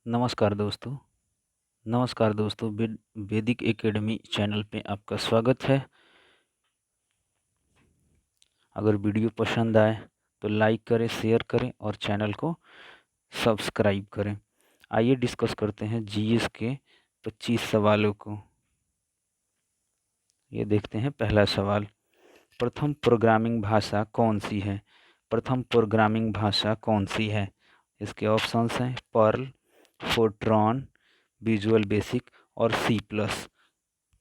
नमस्कार दोस्तों। नमस्कार दोस्तों, वैदिक एकेडमी चैनल पे आपका स्वागत है। अगर वीडियो पसंद आए तो लाइक करें, शेयर करें और चैनल को सब्सक्राइब करें। आइए डिस्कस करते हैं जीएस के 25 सवालों को। ये देखते हैं पहला सवाल। प्रथम प्रोग्रामिंग भाषा कौन सी है? प्रथम प्रोग्रामिंग भाषा कौन सी है? इसके ऑप्शंस हैं पर्ल, फोर्ट्रॉन, विजुअल बेसिक और सी प्लस।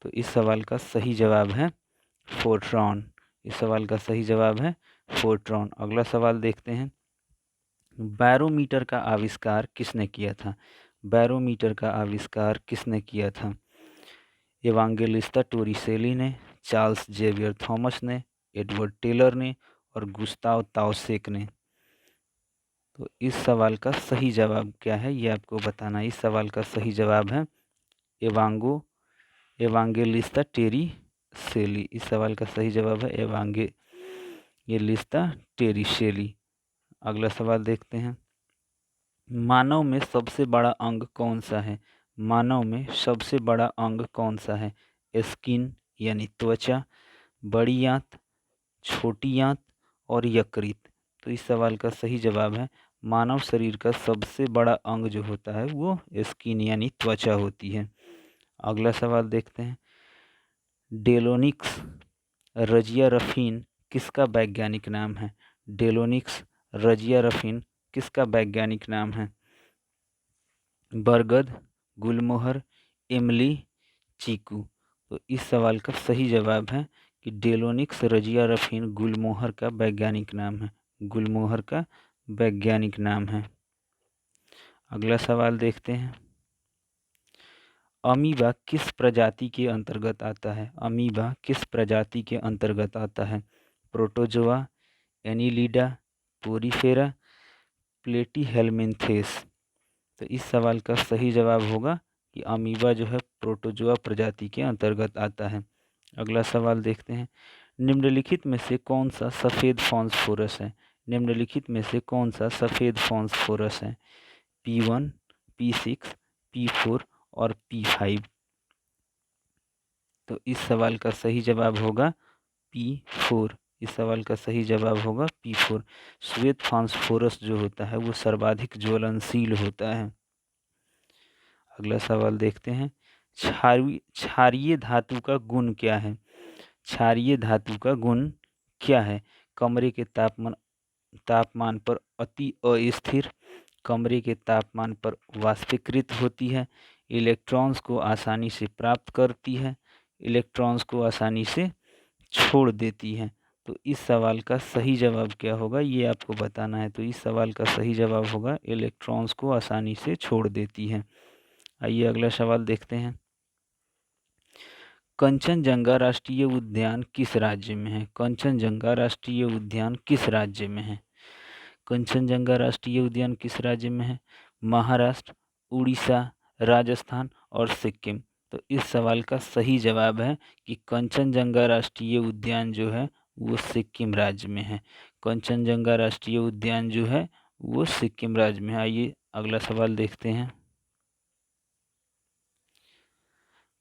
तो इस सवाल का सही जवाब है फोर्ट्रॉन। इस सवाल का सही जवाब है फोर्ट्रॉन। अगला सवाल देखते हैं। बैरोमीटर का आविष्कार किसने किया था? बैरोमीटर का आविष्कार किसने किया था? एवांजेलिस्ता टोरिसेली ने, चार्ल्स जेवियर थॉमस ने, एडवर्ड टेलर ने और गुस्ताव ताउसेक ने। तो इस सवाल का सही जवाब क्या है ये आपको बताना है। इस सवाल का सही जवाब है एवांजेलिस्ता टेरिसेली। इस सवाल का सही जवाब है एवांजेलिस्ता टेरिसेली। अगला सवाल देखते हैं। मानव में सबसे बड़ा अंग कौन सा है? मानव में सबसे बड़ा अंग कौन सा है? स्किन यानी त्वचा, बड़ी आंत, छोटी आंत और यकृत। तो इस सवाल का सही जवाब है मानव शरीर का सबसे बड़ा अंग जो होता है वो स्किन यानी त्वचा होती है। अगला सवाल देखते हैं। डेलोनिक्स रजियारफिन किसका वैज्ञानिक नाम है? डेलोनिक्स रजियारफिन किसका वैज्ञानिक नाम है? बरगद, गुलमोहर, इमली, चीकू। तो इस सवाल का सही जवाब है कि डेलोनिक्स रजियारफिन गुलमोहर का वैज्ञानिक नाम है। गुलमोहर का वैज्ञानिक नाम है। अगला सवाल देखते हैं। अमीबा किस प्रजाति के अंतर्गत आता है? अमीबा किस प्रजाति के अंतर्गत आता है? Protozoa, Annelida, Porifera, Platyhelminthes. तो इस सवाल का सही जवाब होगा कि अमीबा जो है प्रोटोजोआ प्रजाति के अंतर्गत आता है। अगला सवाल देखते हैं। निम्नलिखित में से कौन सा सफ़ेद फास्फोरस है? निम्नलिखित में से कौन सा सफ़ेद फास्फोरस है? P1, P6, P4 और P5। तो इस सवाल का सही जवाब होगा P4। इस सवाल का सही जवाब होगा P4। श्वेत फास्फोरस जो होता है वो सर्वाधिक ज्वलनशील होता है। अगला सवाल देखते हैं। क्षारीय धातु का गुण क्या है? क्षारीय धातु का गुण क्या है? कमरे के तापमान पर अति अस्थिर, कमरे के तापमान पर वाष्पीकृत होती है, इलेक्ट्रॉन्स को आसानी से प्राप्त करती है, इलेक्ट्रॉन्स को आसानी से छोड़ देती है। तो इस सवाल का सही जवाब क्या होगा ये आपको बताना है। तो इस सवाल का सही जवाब होगा इलेक्ट्रॉन्स को आसानी से छोड़ देती है। आइए अगला सवाल देखते हैं। कंचनजंगा राष्ट्रीय उद्यान किस राज्य में है? कंचनजंगा राष्ट्रीय उद्यान किस राज्य में है? कंचनजंगा राष्ट्रीय उद्यान किस राज्य में है? महाराष्ट्र, उड़ीसा, राजस्थान और सिक्किम। तो इस सवाल का सही जवाब है कि कंचनजंगा राष्ट्रीय उद्यान जो है वो सिक्किम राज्य में है। कंचनजंगा राष्ट्रीय उद्यान जो है वो सिक्किम राज्य में है। आइए अगला सवाल देखते हैं।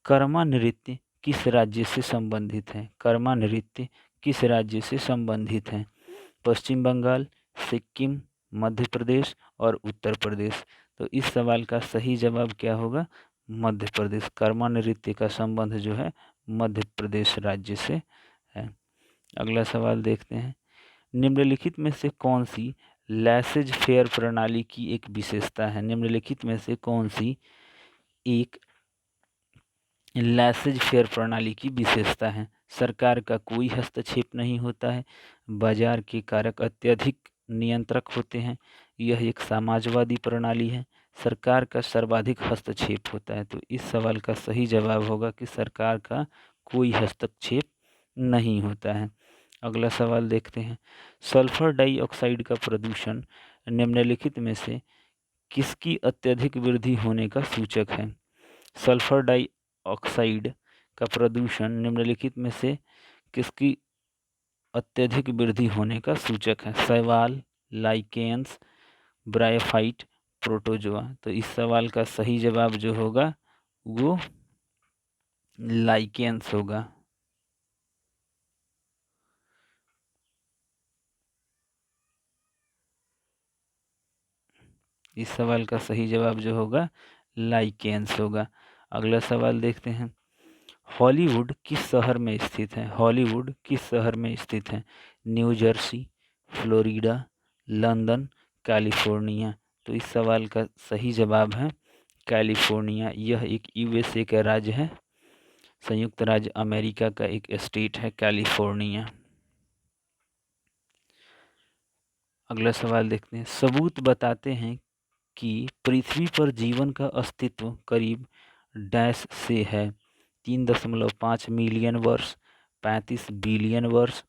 कर्मा नृत्य किस राज्य से संबंधित है? कर्मा नृत्य किस राज्य से संबंधित है? पश्चिम बंगाल, सिक्किम, मध्य प्रदेश और उत्तर प्रदेश। तो इस सवाल का सही जवाब क्या होगा? मध्य प्रदेश। कर्मा नृत्य का संबंध जो है मध्य प्रदेश राज्य से है। अगला सवाल देखते हैं। निम्नलिखित में से कौन सी लैसेज फेयर प्रणाली की एक विशेषता है? निम्नलिखित में से कौन सी एक लैसेज फेयर प्रणाली की विशेषता है? सरकार का कोई हस्तक्षेप नहीं होता है, बाजार के कारक अत्यधिक नियंत्रक होते हैं, यह एक समाजवादी प्रणाली है, सरकार का सर्वाधिक हस्तक्षेप होता है। तो इस सवाल का सही जवाब होगा कि सरकार का कोई हस्तक्षेप नहीं होता है। अगला सवाल देखते हैं। सल्फर डाइऑक्साइड का प्रदूषण निम्नलिखित में से किसकी अत्यधिक वृद्धि होने का सूचक है? सल्फर डाइऑक्साइड का प्रदूषण निम्नलिखित में से किसकी अत्यधिक वृद्धि होने का सूचक है? शैवाल, लाइकेन्स, ब्रायोफाइट, प्रोटोजोआ। तो इस सवाल का सही जवाब जो होगा वो लाइकेंस होगा। इस सवाल का सही जवाब जो होगा लाइकेंस होगा। अगला सवाल देखते हैं। हॉलीवुड किस शहर में स्थित है? हॉलीवुड किस शहर में स्थित है? New Jersey, Florida, London, California. तो इस सवाल का सही जवाब है कैलिफोर्निया। यह एक यूएसए का राज्य है, संयुक्त राज्य अमेरिका का एक स्टेट है कैलिफोर्निया। अगला सवाल देखते हैं। सबूत बताते हैं कि पृथ्वी पर जीवन का अस्तित्व करीब डैश से है। 3.5 मिलियन वर्ष, 35 बिलियन वर्ष,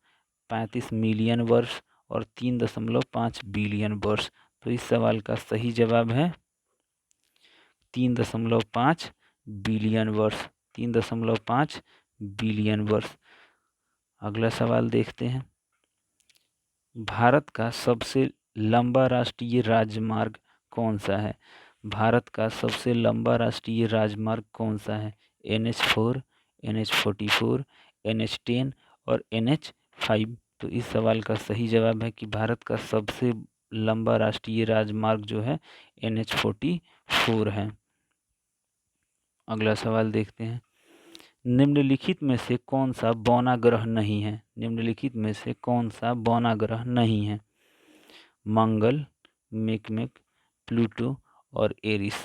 35 मिलियन वर्ष और 3.5 बिलियन वर्ष। तो इस सवाल का सही जवाब है 3.5 बिलियन वर्ष। 3.5 बिलियन वर्ष। अगला सवाल देखते हैं। भारत का सबसे लंबा राष्ट्रीय राजमार्ग कौन सा है? भारत का सबसे लंबा राष्ट्रीय राजमार्ग कौन सा है? NH4, NH44, NH10 और NH5। तो इस सवाल का सही जवाब है कि भारत का सबसे लंबा राष्ट्रीय राजमार्ग जो है NH44 है। अगला सवाल देखते हैं। निम्नलिखित में से कौन सा बौना ग्रह नहीं है? निम्नलिखित में से कौन सा बौना ग्रह नहीं है? मंगल, मेकमेक, प्लूटो और एरिस।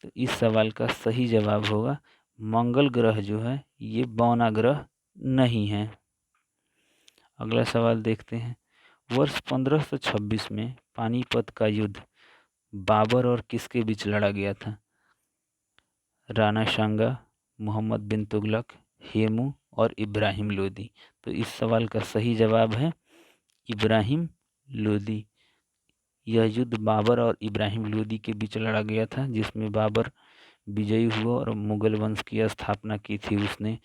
तो इस सवाल का सही जवाब होगा मंगल ग्रह जो है ये बौना ग्रह नहीं है। अगला सवाल देखते हैं। वर्ष 1526 में पानीपत का युद्ध बाबर और किसके बीच लड़ा गया था? राणा सांगा, मोहम्मद बिन तुगलक, हेमू और इब्राहिम लोदी। तो इस सवाल का सही जवाब है इब्राहिम लोदी। यह युद्ध बाबर और इब्राहिम लोदी के बीच लड़ा गया था, जिसमें बाबर विजयी हुआ और मुगल वंश की स्थापना की थी उसने।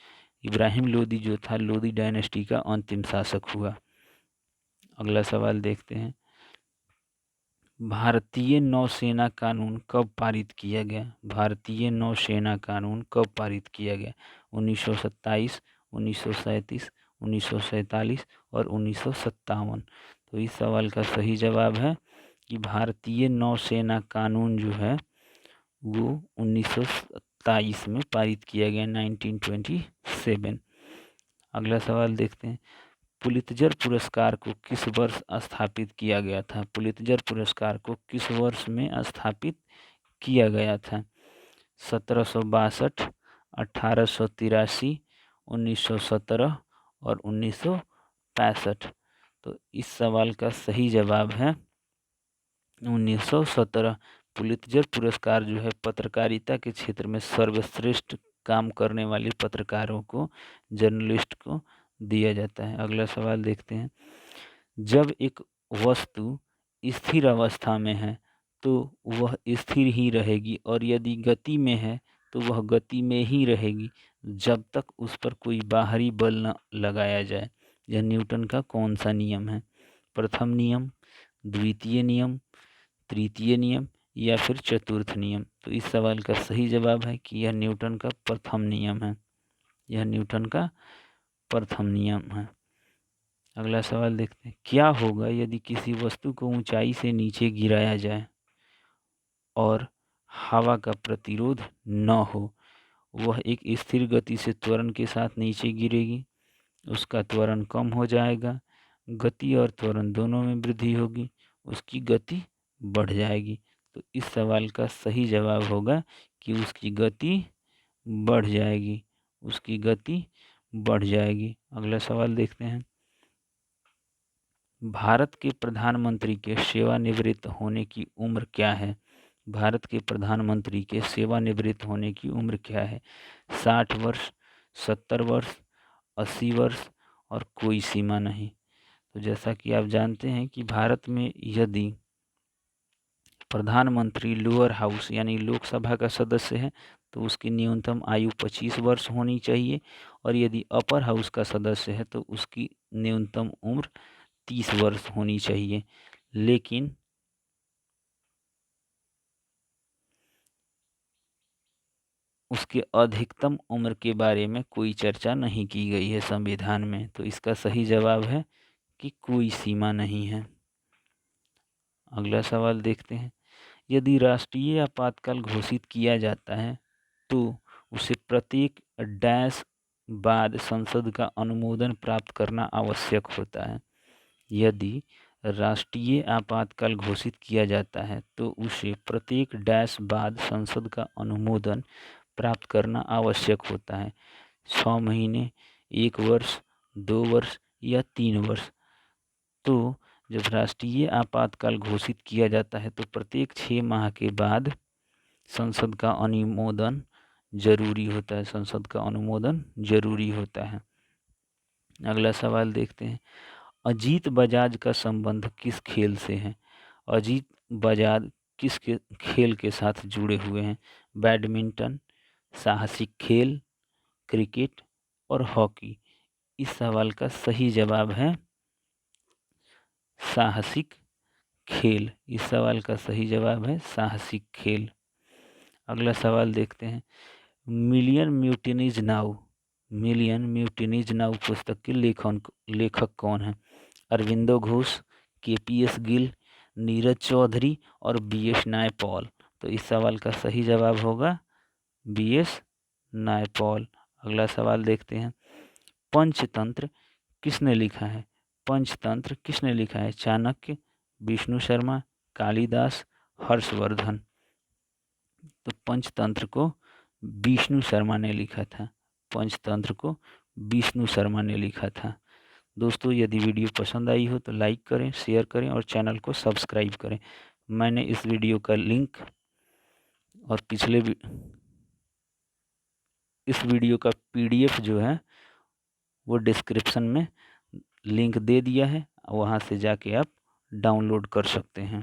इब्राहिम लोदी जो था लोदी डायनेस्टी का अंतिम शासक हुआ। अगला सवाल देखते हैं। भारतीय नौसेना कानून कब पारित किया गया? भारतीय नौसेना कानून कब पारित किया गया? 1927, 1937, 1947 और 1957। तो इस सवाल का सही जवाब है कि भारतीय नौसेना कानून जो है वो 1927 में पारित किया गया, 1927। अगला सवाल देखते हैं। पुलित्जर पुरस्कार को किस वर्ष स्थापित किया गया था? पुलित्जर पुरस्कार को किस वर्ष में स्थापित किया गया था? 1762, 1883, 1917 और 1965। तो इस सवाल का सही जवाब है 1917। पुलित्जर पुरस्कार जो है पत्रकारिता के क्षेत्र में सर्वश्रेष्ठ काम करने वाले पत्रकारों को, जर्नलिस्ट को दिया जाता है। अगला सवाल देखते हैं। जब एक वस्तु स्थिर अवस्था में है तो वह स्थिर ही रहेगी और यदि गति में है तो वह गति में ही रहेगी जब तक उस पर कोई बाहरी बल न लगाया जाए। यह न्यूटन का कौन सा नियम है? प्रथम नियम, द्वितीय नियम, तृतीय नियम या फिर चतुर्थ नियम। तो इस सवाल का सही जवाब है कि यह न्यूटन का प्रथम नियम है। यह न्यूटन का प्रथम नियम है। अगला सवाल देखते हैं। क्या होगा यदि किसी वस्तु को ऊंचाई से नीचे गिराया जाए और हवा का प्रतिरोध न हो? वह एक स्थिर गति से त्वरण के साथ नीचे गिरेगी, उसका त्वरण कम हो जाएगा, गति और त्वरण दोनों में वृद्धि होगी, उसकी गति बढ़ जाएगी। तो इस सवाल का सही जवाब होगा कि उसकी गति बढ़ जाएगी, उसकी गति बढ़ जाएगी। अगला सवाल देखते हैं। भारत के प्रधानमंत्री के सेवानिवृत्त होने की उम्र क्या है? भारत के प्रधानमंत्री के सेवानिवृत्त होने की उम्र क्या है? 60 वर्ष, 70 वर्ष, 80 वर्ष और कोई सीमा नहीं। तो जैसा कि आप जानते हैं कि भारत में यदि प्रधानमंत्री लोअर हाउस यानी लोकसभा का सदस्य है तो उसकी न्यूनतम आयु 25 वर्ष होनी चाहिए, और यदि अपर हाउस का सदस्य है तो उसकी न्यूनतम उम्र 30 वर्ष होनी चाहिए। लेकिन उसके अधिकतम उम्र के बारे में कोई चर्चा नहीं की गई है संविधान में। तो इसका सही जवाब है कि कोई सीमा नहीं है। अगला सवाल देखते हैं। यदि राष्ट्रीय आपातकाल घोषित किया जाता है तो उसे प्रत्येक डैश बाद संसद का अनुमोदन प्राप्त करना आवश्यक होता है। यदि राष्ट्रीय आपातकाल घोषित किया जाता है तो उसे प्रत्येक डैश बाद संसद का अनुमोदन प्राप्त करना आवश्यक होता है। 6 महीने, 1 वर्ष, 2 वर्ष या 3 वर्ष। तो जब राष्ट्रीय आपातकाल घोषित किया जाता है तो प्रत्येक 6 माह के बाद संसद का अनुमोदन जरूरी होता है। संसद का अनुमोदन जरूरी होता है। अगला सवाल देखते हैं। अजीत बजाज का संबंध किस खेल से है? अजीत बजाज किस खेल के साथ जुड़े हुए हैं? बैडमिंटन, साहसिक खेल, क्रिकेट और हॉकी। इस सवाल का सही जवाब है साहसिक खेल। इस सवाल का सही जवाब है साहसिक खेल। अगला सवाल देखते हैं। मिलियन म्यूटिनीज नाउ पुस्तक के लेखक कौन है? अरविंदो घोष, केपीएस गिल, नीरज चौधरी और बीएस नायपॉल। तो इस सवाल का सही जवाब होगा बीएस नायपॉल। अगला सवाल देखते हैं। पंचतंत्र किसने लिखा है? पंचतंत्र किसने लिखा है? चाणक्य, विष्णु शर्मा, कालिदास, हर्षवर्धन। तो पंचतंत्र को विष्णु शर्मा ने लिखा था। पंचतंत्र को विष्णु शर्मा ने लिखा था। दोस्तों, यदि वीडियो पसंद आई हो तो लाइक करें, शेयर करें और चैनल को सब्सक्राइब करें। मैंने इस वीडियो का लिंक और इस वीडियो का पीडीएफ जो है वो डिस्क्रिप्शन में लिंक दे दिया है, वहाँ से जाके आप डाउनलोड कर सकते हैं।